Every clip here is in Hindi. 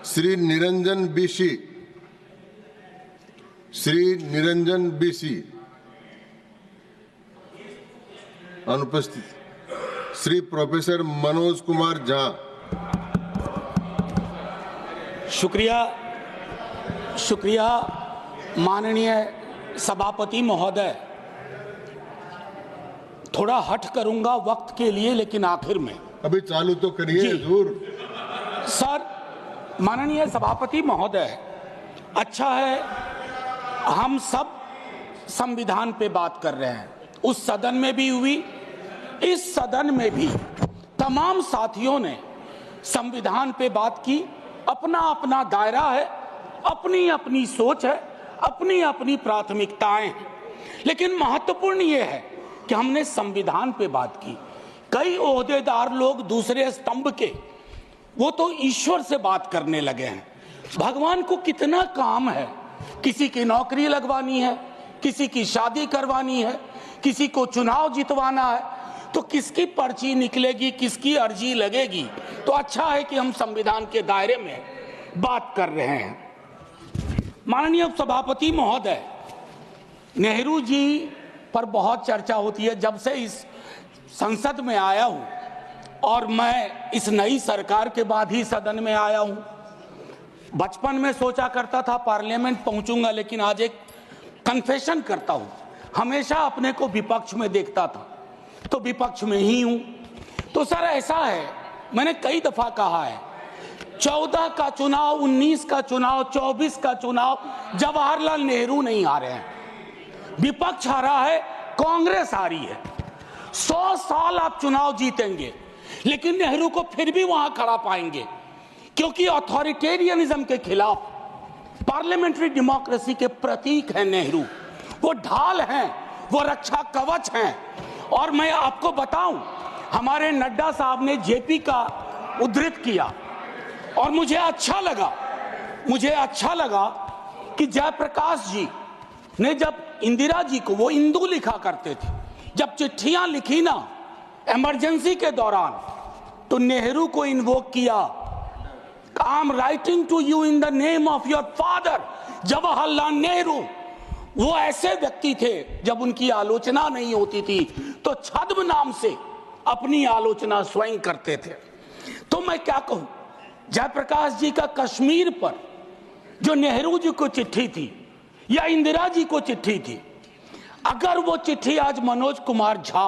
श्री निरंजन बीसी, अनुपस्थित। श्री प्रोफेसर मनोज कुमार झा। शुक्रिया माननीय सभापति महोदय। थोड़ा हट करूंगा वक्त के लिए, लेकिन आखिर में अभी चालू तो करिए हुजूर। सर, माननीय सभापति महोदय, अच्छा है हम सब संविधान पे बात कर रहे हैं। उस सदन में भी हुई, इस सदन में भी तमाम साथियों ने संविधान पे बात की। अपना अपना दायरा है, अपनी अपनी सोच है, अपनी अपनी प्राथमिकताएं हैं, लेकिन महत्वपूर्ण ये है कि हमने संविधान पे बात की। कई ओहदेदार लोग दूसरे स्तंभ के, वो तो ईश्वर से बात करने लगे हैं। भगवान को कितना काम है, किसी की नौकरी लगवानी है, किसी की शादी करवानी है, किसी को चुनाव जितवाना है, तो किसकी पर्ची निकलेगी, किसकी अर्जी लगेगी। तो अच्छा है कि हम संविधान के दायरे में बात कर रहे हैं। माननीय सभापति महोदय, नेहरू जी पर बहुत चर्चा होती है। जब से इस संसद में आया हूं, और मैं इस नई सरकार के बाद ही सदन में आया हूं, बचपन में सोचा करता था पार्लियामेंट पहुंचूंगा, लेकिन आज एक कन्फेशन करता हूं, हमेशा अपने को विपक्ष में देखता था, तो विपक्ष में ही हूं। तो सर ऐसा है, मैंने कई दफा कहा है, 14 का चुनाव, 19 का चुनाव, 24 का चुनाव जवाहरलाल नेहरू नहीं हारे हैं, विपक्ष हारा है, कांग्रेस हारी है। 100 साल आप चुनाव जीतेंगे, लेकिन नेहरू को फिर भी वहां खड़ा पाएंगे, क्योंकि अथॉरिटेरियनिज्म के खिलाफ, पार्लियामेंट्री डेमोक्रेसी के प्रतीक हैं नेहरू। वो ढाल हैं, वो रक्षा कवच हैं। और मैं आपको बताऊं, हमारे नड्डा साहब ने जेपी का उद्धृत किया, और मुझे अच्छा लगा कि जयप्रकाश जी ने जब इंदिरा जी को, वो इंदू लिखा करते थे, जब चिट्ठियां लिखी ना इमरजेंसी के दौरान, तो नेहरू को इन्वोक किया। I am writing to you in the name of your father Jawaharlal Nehru. वो ऐसे व्यक्ति थे, जब उनकी आलोचना नहीं होती थी तो छद्म नाम से अपनी आलोचना स्वयं करते थे। तो मैं क्या कहूं, जयप्रकाश जी का कश्मीर पर जो नेहरू जी को चिट्ठी थी या इंदिरा जी को चिट्ठी थी, अगर वो चिट्ठी आज मनोज कुमार झा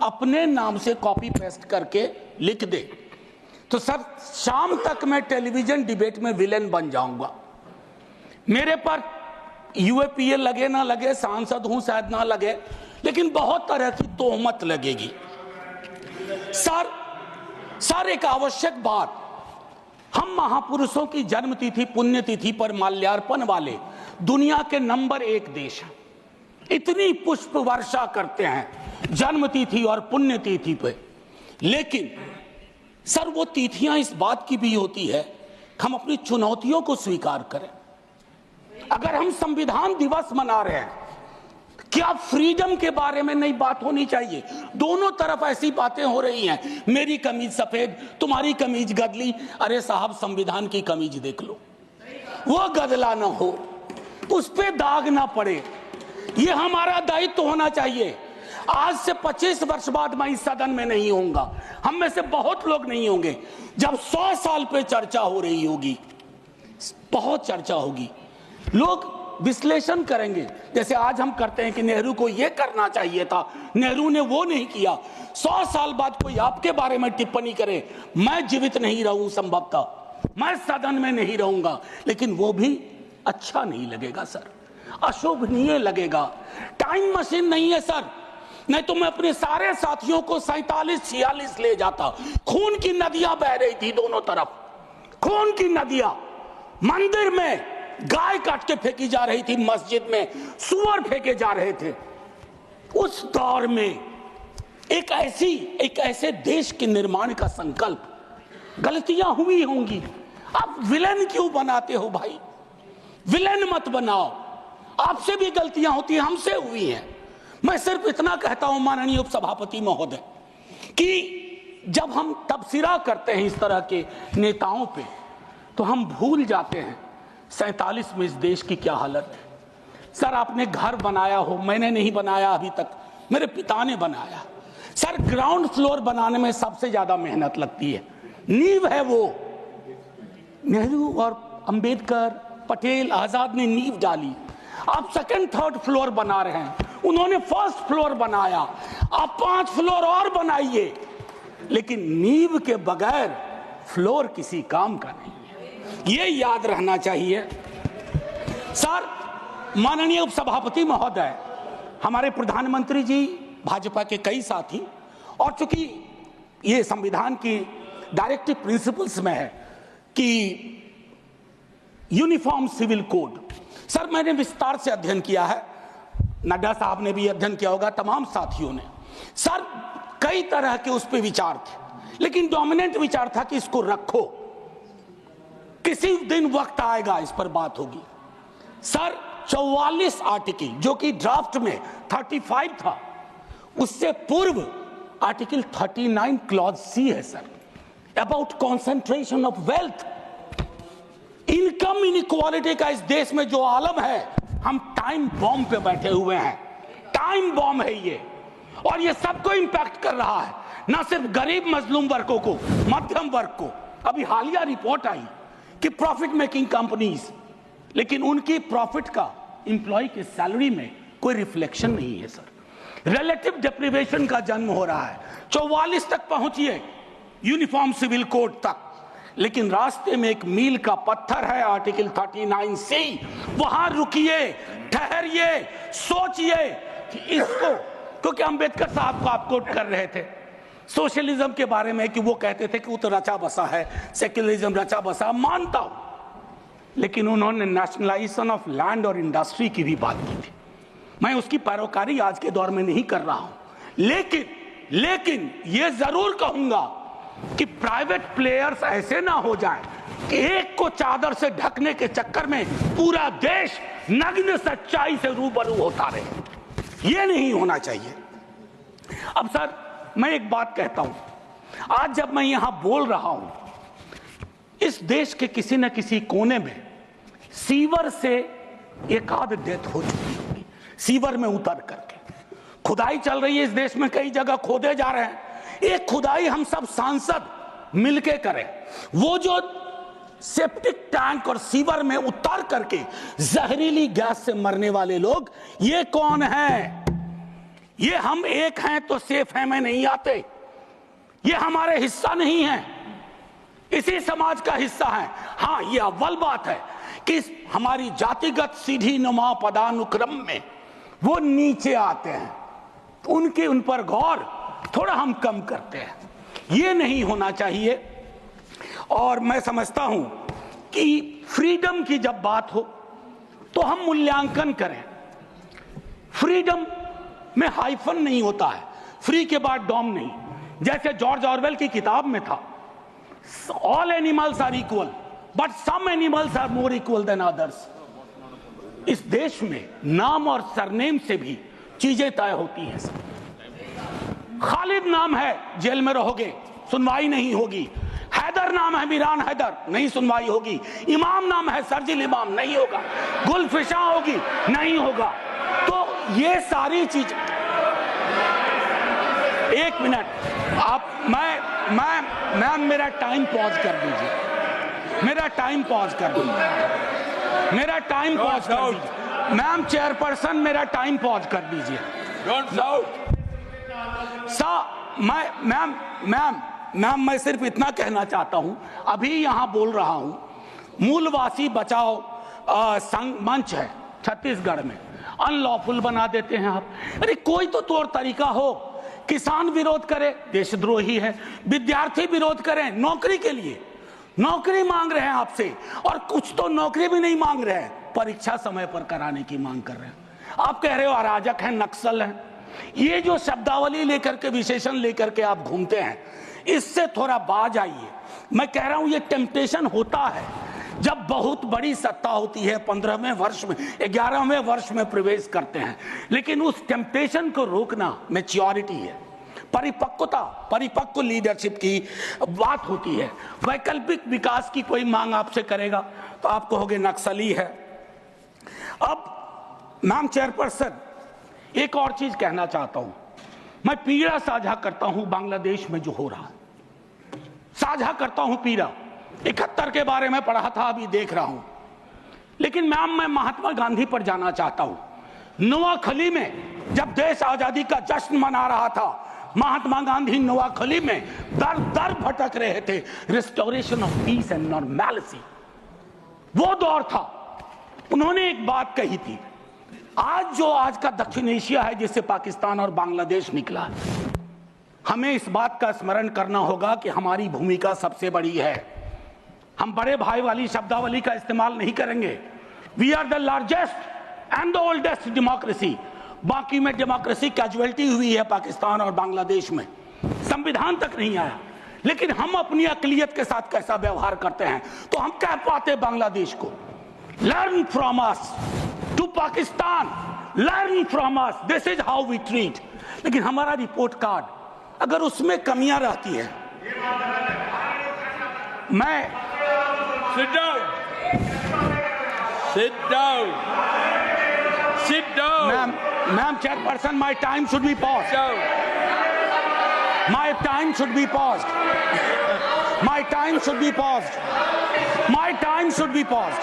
अपने नाम से कॉपी पेस्ट करके लिख दे, तो सर शाम तक मैं टेलीविजन डिबेट में विलेन बन जाऊंगा। मेरे पर यूएपीए लगे ना लगे, सांसद हूं शायद ना लगे, लेकिन बहुत तरह की तोहमत लगेगी। सर एक आवश्यक बात, हम महापुरुषों की जन्मतिथि पुण्यतिथि पर माल्यार्पण वाले दुनिया के नंबर 1 देश हैं। इतनी पुष्प वर्षा करते हैं जन्मतिथि और पुण्यतिथि पे, लेकिन सर वो तिथियां इस बात की भी होती है कि हम अपनी चुनौतियों को स्वीकार करें। अगर हम संविधान दिवस मना रहे हैं, क्या फ्रीडम के बारे में नहीं बात होनी चाहिए? दोनों तरफ ऐसी बातें हो रही हैं, मेरी कमीज सफेद, तुम्हारी कमीज गदली। अरे साहब, संविधान की कमीज देख लो, वो गदला ना हो, उस पे दाग ना पड़े। ये हमारा दायित्व होना चाहिए। आज से 25 वर्ष बाद मैं इस सदन में नहीं होऊंगा, हम में से बहुत लोग नहीं होंगे। जब 100 साल पे चर्चा हो रही होगी, बहुत चर्चा होगी, लोग विश्लेषण करेंगे, जैसे आज हम करते हैं कि नेहरू को यह करना चाहिए था, नेहरू ने वो नहीं किया। 100 साल बाद कोई आपके बारे में टिप्पणी करे, मैं जीवित नहीं रहूं, संभवतः मैं सदन में नहीं रहूंगा, लेकिन वो भी अच्छा नहीं लगेगा सर, अशोभनीय लगेगा। टाइम मशीन नहीं है सर, नहीं तो मैं अपने सारे साथियों को 47-46 ले जाता। खून की नदियां बह रही थी दोनों तरफ, खून की नदियां। मंदिर में गाय काट के फेंकी जा रही थी, मस्जिद में सुअर फेंके जा रहे थे। उस दौर में एक ऐसे देश के निर्माण का संकल्प, गलतियां हुई होंगी। आप विलेन क्यों बनाते हो भाई? विलेन मत बनाओ, आपसे भी गलतियां होती हैं, हमसे हुई हैं। मैं सिर्फ इतना कहता हूं माननीय उपसभापति महोदय कि जब हम तबसरा करते हैं इस तरह के नेताओं पे, तो हम भूल जाते हैं 47 में इस देश की क्या हालत है। सर आपने घर बनाया हो, मैंने नहीं बनाया अभी तक, मेरे पिता ने बनाया। सर ग्राउंड फ्लोर बनाने में सबसे ज्यादा मेहनत लगती है, नींव है वो। नेहरू और अंबेडकर, पटेल, आजाद ने नींव डाली। आप सेकंड थर्ड फ्लोर बना रहे हैं, उन्होंने फर्स्ट फ्लोर बनाया, आप 5 फ्लोर और बनाइए, लेकिन नींव के बगैर फ्लोर किसी काम का नहीं है, ये याद रहना चाहिए। सर माननीय उपसभापति महोदय, हमारे प्रधानमंत्री जी, भाजपा के कई साथी, और चूंकि ये संविधान की डायरेक्टिव प्रिंसिपल्स में है कि यूनिफॉर्म सिविल कोड, सर मैंने विस्तार से अध्ययन किया है, नड्डा साहब ने भी अध्ययन किया होगा, तमाम साथियों ने। सर कई तरह के उस पर विचार थे, लेकिन डोमिनेंट विचार था कि इसको रखो, किसी दिन वक्त आएगा इस पर बात होगी। सर 44 आर्टिकल जो कि ड्राफ्ट में 35 था, उससे पूर्व आर्टिकल 39 क्लॉज सी है sir, about concentration of wealth. Income inequality का इस देश में जो आलम है, हम टाइम बॉम्ब पे बैठे हुए हैं, टाइम बॉम्ब है ये, और ये सबको इंपैक्ट कर रहा है, ना सिर्फ गरीब मजलूम वर्गों को, मध्यम वर्ग को। अभी हालिया रिपोर्ट आई कि प्रॉफिट मेकिंग कंपनीज, लेकिन उनकी प्रॉफिट का एम्प्लॉय की सैलरी में कोई रिफ्लेक्शन नहीं है सर। रिलेटिव डिप्रिवेशन का जन्म हो रहा है। 44 तक पहुंचिए यूनिफॉर्म सिविल कोड तक, लेकिन रास्ते में एक मील का पत्थर है आर्टिकल 39C, वहां रुकिए, ठहरिए, सोचिए कि इसको, क्योंकि अंबेडकर साहब को आप कोट कर रहे थे सोशलिज्म के बारे में कि वो कहते थे कि वो तो रचा बसा है, सेक्युलरिज्म रचा बसा, मानता हूं, लेकिन उन्होंने नेशनलाइजेशन ऑफ लैंड और इंडस्ट्री की भी बात की थी। मैं उसकी पैरोकारी आज के दौर में नहीं कर रहा हूं, लेकिन ये जरूर कहूंगा कि प्राइवेट प्लेयर्स ऐसे ना हो जाएं कि एक को चादर से ढकने के चक्कर में पूरा देश नग्न सच्चाई से रूबरू होता रहे, ये नहीं होना चाहिए। अब सर मैं एक बात कहता हूं, आज जब मैं यहां बोल रहा हूं, इस देश के किसी न किसी कोने में सीवर से एक आध डेथ हो चुकी होगी, सीवर में उतर करके। खुदाई चल रही है इस देश में, कई जगह खोदे जा रहे हैं, एक खुदाई हम सब सांसद मिलके करें। वो जो सेप्टिक टैंक और सीवर में उतर करके जहरीली गैस से मरने वाले लोग, ये कौन है? ये हम एक हैं तो सेफ हैं में नहीं आते, ये हमारे हिस्सा नहीं है, इसी समाज का हिस्सा है। हाँ, ये अव्वल बात है कि हमारी जातिगत सीढ़ी नुमा पदानुक्रम में वो नीचे आते हैं, उन पर गौर थोड़ा हम कम करते हैं, ये नहीं होना चाहिए। और मैं समझता हूं कि फ्रीडम की जब बात हो तो हम मूल्यांकन करें। फ्रीडम में हाइफन नहीं होता है, फ्री के बाद डॉम नहीं, जैसे जॉर्ज ऑरवेल की किताब में था, all animals are equal but some animals are more equal than others. इस देश में नाम और सरनेम से भी चीजें तय होती हैं। खालिद नाम है, जेल में रहोगे, सुनवाई नहीं होगी। हैदर नाम है, मीरान हैदर, नहीं सुनवाई होगी। इमाम नाम है, सरजिल इमाम, नहीं होगा। गुलफिशा होगी, नहीं होगा। तो ये सारी चीज, एक मिनट आप, मैं मेरा टाइम पॉज कर दीजिए, मेरा टाइम पॉज कर दीजिए, मेरा टाइम पॉज कर दीजिए। मैम चेयरपर्सन, मेरा टाइम पॉज कर दीजिए। मैम मैं सिर्फ इतना कहना चाहता हूं, अभी यहां बोल रहा हूं, मूलवासी बचाओ संघ मंच है छत्तीसगढ़ में, अनलॉफुल बना देते हैं आप। अरे कोई तो तौर तरीका हो, किसान विरोध करे, देशद्रोही है। विद्यार्थी विरोध करें नौकरी के लिए, नौकरी मांग रहे हैं आपसे, और कुछ तो नौकरी भी नहीं मांग रहे हैं, परीक्षा समय पर कराने की मांग कर रहे हैं। आप कह रहे हो अराजक हैं, नक्सल हैं। ये जो शब्दावली लेकर के, विशेषण लेकर के आप घूमते हैं, इससे थोड़ा बाज आइए। मैं कह रहा हूं ये टेम्पटेशन होता है जब बहुत बड़ी सत्ता होती है, 15वें वर्ष में, 11वें वर्ष में प्रवेश करते हैं, लेकिन उस टेम्पटेशन को रोकना मैच्योरिटी है। परिपक्व लीडरशिप की बात होती है। वैकल्पिक विकास की कोई मांग आपसे करेगा तो आप कहोगे नक्सली है। अब मैम चेयरपर्सन, एक और चीज कहना चाहता हूं। मैं पीड़ा साझा करता हूं बांग्लादेश में जो हो रहा है, साझा करता हूं पीड़ा। 71 के बारे में पढ़ा था, अभी देख रहा हूं। लेकिन मैम मैं महात्मा गांधी पर जाना चाहता हूं। नोआखली में जब देश आजादी का जश्न मना रहा था, महात्मा गांधी नोआखली में दर दर भटक रहे थे, restoration of peace and normality. वो दौर था। उन्होंने एक बात कही थी, आज का दक्षिण एशिया है जिससे पाकिस्तान और बांग्लादेश निकला है, हमें इस बात का स्मरण करना होगा कि हमारी भूमिका सबसे बड़ी है। हम बड़े भाई वाली शब्दावली का इस्तेमाल नहीं करेंगे। We are the largest and the oldest democracy. बाकी में डेमोक्रेसी कैजुअलिटी हुई है पाकिस्तान और बांग्लादेश में, संविधान तक नहीं आया। लेकिन हम अपनी अकलियत के साथ कैसा व्यवहार करते हैं, तो हम कह पाते बांग्लादेश को, learn from us to Pakistan, learn from us, this is how we treat. लेकिन हमारा रिपोर्ट कार्ड अगर उसमें कमियां रहती है, मैं Sit down. Sit down. Sit down. Ma'am chairperson, my time should be paused. Down. My time should be paused. My time should be paused. My time should be paused.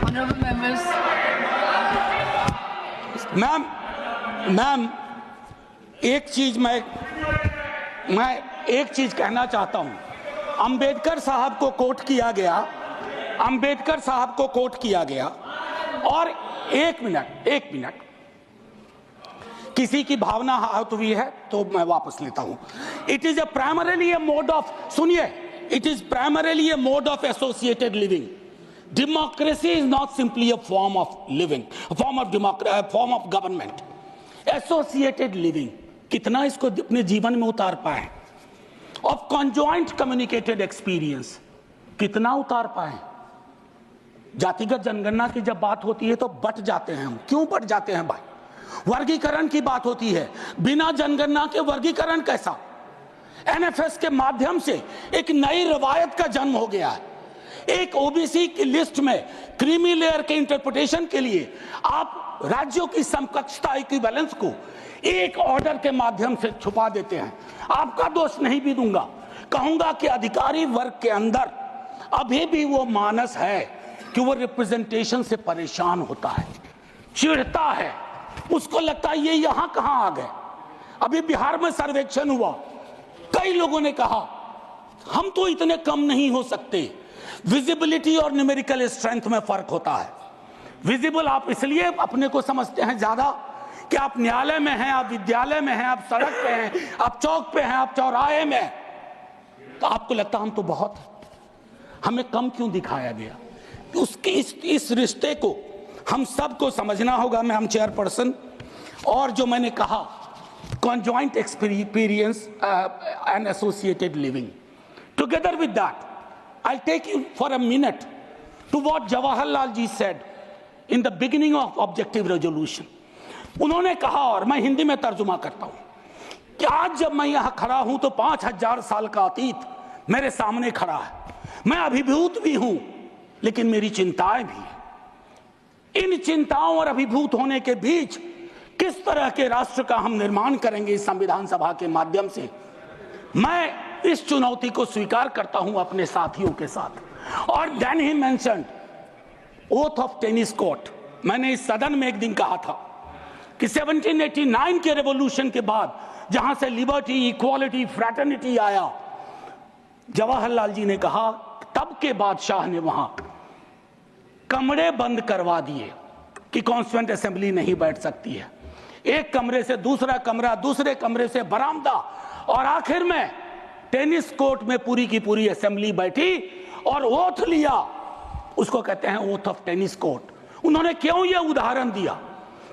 Honorable members. Ma'am एक चीज मैं एक चीज कहना चाहता हूं। अंबेडकर साहब को कोट किया गया, अंबेडकर साहब को कोट किया गया। और एक मिनट, किसी की भावना आहत हुई है तो मैं वापस लेता हूं। It is primarily a mode of, सुनिए, it is primarily a mode of associated living. Democracy is not simply a form of living, form of government. Associated living, कितना इसको अपने जीवन में उतार पाए। ऑफ कॉन्जॉइंट कम्युनिकेटेड एक्सपीरियंस, कितना उतार पाए। जातिगत जनगणना की जब बात होती है तो बट जाते हैं हम। क्यों बट जाते हैं भाई? वर्गीकरण की बात होती है, बिना जनगणना के वर्गीकरण कैसा? एनएफएस के माध्यम से एक नई रवायत का जन्म हो गया है। एक ओबीसी की लिस्ट में क्रीमी लेयर के इंटरप्रिटेशन के लिए आप राज्यों की समकक्षता इक्विवेलेंस को एक ऑर्डर के माध्यम से छुपा देते हैं। आपका दोष नहीं भी दूंगा, कहूंगा कि अधिकारी वर्ग के अंदर अभी भी वो मानस है कि वो रिप्रेजेंटेशन से परेशान होता है, चिढ़ता है, उसको लगता है ये यहां कहां आ गए। अभी बिहार में सर्वेक्षण हुआ, कई लोगों ने कहा हम तो इतने कम नहीं हो सकते। विजिबिलिटी और न्यूमेरिकल स्ट्रेंथ में फर्क होता है। विजिबल आप इसलिए अपने को समझते हैं ज्यादा कि आप न्यायालय में हैं, आप विद्यालय में हैं, आप सड़क पे हैं, आप चौक पे हैं, आप चौराहे में हैं, तो आपको लगता हम तो बहुत, हमें कम क्यों दिखाया गया? उसके इस रिश्ते को हम सबको समझना होगा मैम चेयरपर्सन। और जो मैंने कहा conjoint experience and associated living, together with that I'll take you for a minute to what Jawaharlal ji said in the beginning of objective resolution. उन्होंने कहा, और मैं हिंदी में तर्जुमा करता हूं, कि आज जब मैं यहां खड़ा हूं तो 5000 साल का अतीत मेरे सामने खड़ा है। मैं अभिभूत भी हूं, लेकिन मेरी चिंताएं भी हैं। इन चिंताओं और अभिभूत होने के बीच किस तरह के राष्ट्र का हम निर्माण करेंगे इस संविधान सभा के माध्यम से, मैं इस चुनौती को स्वीकार करता हूं अपने साथियों के साथ। और then he mentioned oath of tennis court. मैंने इस सदन में एक दिन कहा था कि 1789 के रेवोल्यूशन के बाद जहां से लिबर्टी, इक्वालिटी, फ्रैटर्निटी आया, जवाहरलाल जी ने कहा तब के बादशाह ने वहां कमरे बंद करवा दिए कि कॉन्स्टिट्यूएंट असेंबली नहीं बैठ सकती है। एक कमरे से दूसरा कमरा, दूसरे कमरे से बरामदा, और आखिर में टेनिस कोर्ट में पूरी की पूरी असेंबली बैठी और ओथ लिया। उसको कहते हैं ओथ ऑफ टेनिस कोर्ट। उन्होंने क्यों यह उदाहरण दिया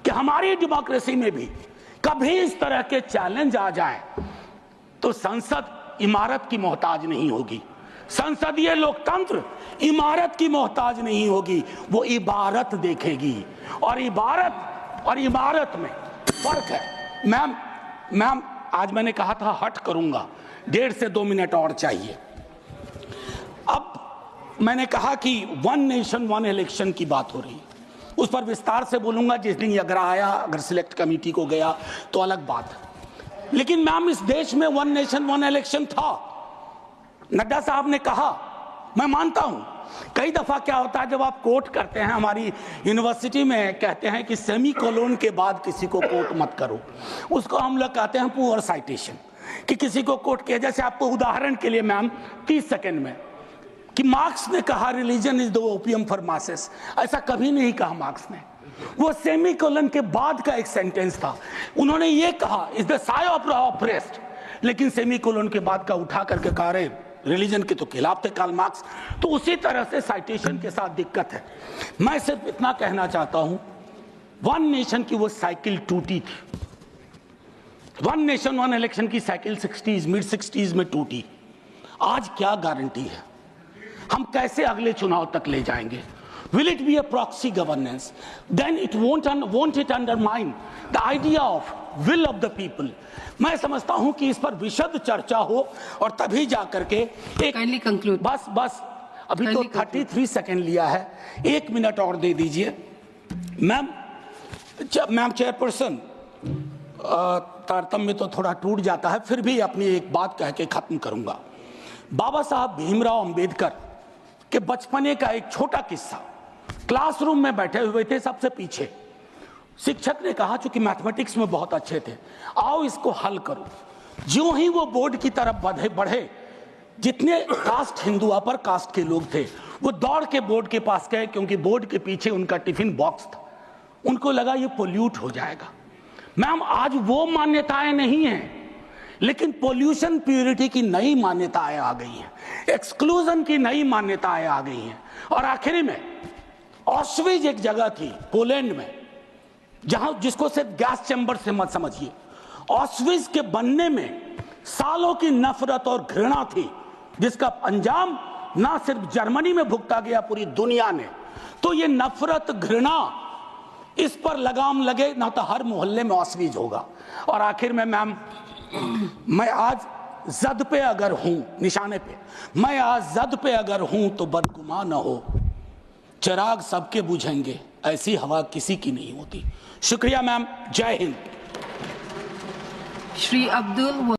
कि हमारी डेमोक्रेसी में भी कभी इस तरह के चैलेंज आ जाए तो संसद इमारत की मोहताज नहीं होगी। संसदीय लोकतंत्र इमारत की मोहताज नहीं होगी, वो इबारत देखेगी। और इबारत और इमारत में फर्क है। मैम मैम आज मैंने कहा था हट करूंगा, 1.5 से 2 मिनट और चाहिए। अब मैंने कहा कि 1 नेशन 1 इलेक्शन की बात हो रही है, उस पर विस्तार से बोलूंगा। जिस दिन अगर आया, अगर सिलेक्ट कमेटी को गया तो अलग बात है, लेकिन मैम इस देश में 1 नेशन 1 इलेक्शन था। नड्डा साहब ने कहा, मैं मानता हूं। कई दफा क्या होता है, जब आप कोट करते हैं, हमारी यूनिवर्सिटी में कहते हैं कि सेमी कोलोन के बाद किसी को कोट मत करो, उसको हम लोग कहते हैं पुअर साइटेशन, कि किसी को कोट किया। जैसे आपको उदाहरण के लिए मैम 30 सेकेंड में, कि मार्क्स ने कहा religion is the opium for masses, ऐसा कभी नहीं कहा मार्क्स ने। वो सेमी कोलन के बाद का एक सेंटेंस था, उन्होंने ये कहा is the Sai of oppressed, लेकिन सेमी कोलन के बाद का उठा करके कहा रहे रिलीजन के तो खिलाफ थे कार्ल मार्क्स। तो उसी तरह से साइटेशन के साथ दिक्कत है। मैं सिर्फ इतना कहना चाहता हूं, 1 नेशन की वो साइकिल टूटी थी। 1 नेशन 1 इलेक्शन की साइकिल 60s मिड 60s में टूटी। आज क्या गारंटी है, हम कैसे अगले चुनाव तक ले जाएंगे? Will it be a proxy governance? Then it won't it undermine the idea of will of the people? मैं समझता हूं कि इस पर विशद चर्चा हो और तभी जा करके एक Kindly conclude. बस अभी तो 33 सेकंड लिया है, 1 मिनट और दे दीजिए। मैम चेयरपर्सन, तारतम्य तो थोड़ा टूट जाता है, फिर भी अपनी एक बात कह के खत्म करूंगा। बाबा साहब भीमराव अंबेडकर के बचपने का एक छोटा किस्सा। क्लासरूम में बैठे हुए थे सबसे पीछे, शिक्षक ने कहा, चूंकि मैथमेटिक्स में बहुत अच्छे थे, आओ इसको हल करो। ज्यों ही वो बोर्ड की तरफ बढ़े, जितने कास्ट हिंदू अपर कास्ट के लोग थे वो दौड़ के बोर्ड के पास गए, क्योंकि बोर्ड के पीछे उनका टिफिन बॉक्स था। उनको लगा ये पोल्यूट हो जाएगा। मैम आज वो मान्यताएं नहीं हैं, लेकिन पोल्यूशन प्यूरिटी की नई मान्यताएं आ गई हैं, एक्सक्लूजन की नई मान्यताएं आ गई हैं। और आखिरी में ऑस्विज एक जगह थी पोलैंड में, जहां जिसको सिर्फ गैस चैम्बर से मत समझिए, ऑस्विज के बनने में सालों की नफरत और घृणा थी, जिसका अंजाम ना सिर्फ जर्मनी में भुगता गया, पूरी दुनिया ने। तो ये नफरत घृणा, इस पर लगाम लगे ना तो हर मोहल्ले में ऑस्विज होगा। और आखिर में मैम, मैं आज जद पे अगर हूं, निशाने पे, मैं आज जद पे अगर हूं तो बदगुमा न हो, चिराग सबके बुझेंगे, ऐसी हवा किसी की नहीं होती। शुक्रिया मैम, जय हिंद। Shri Abdul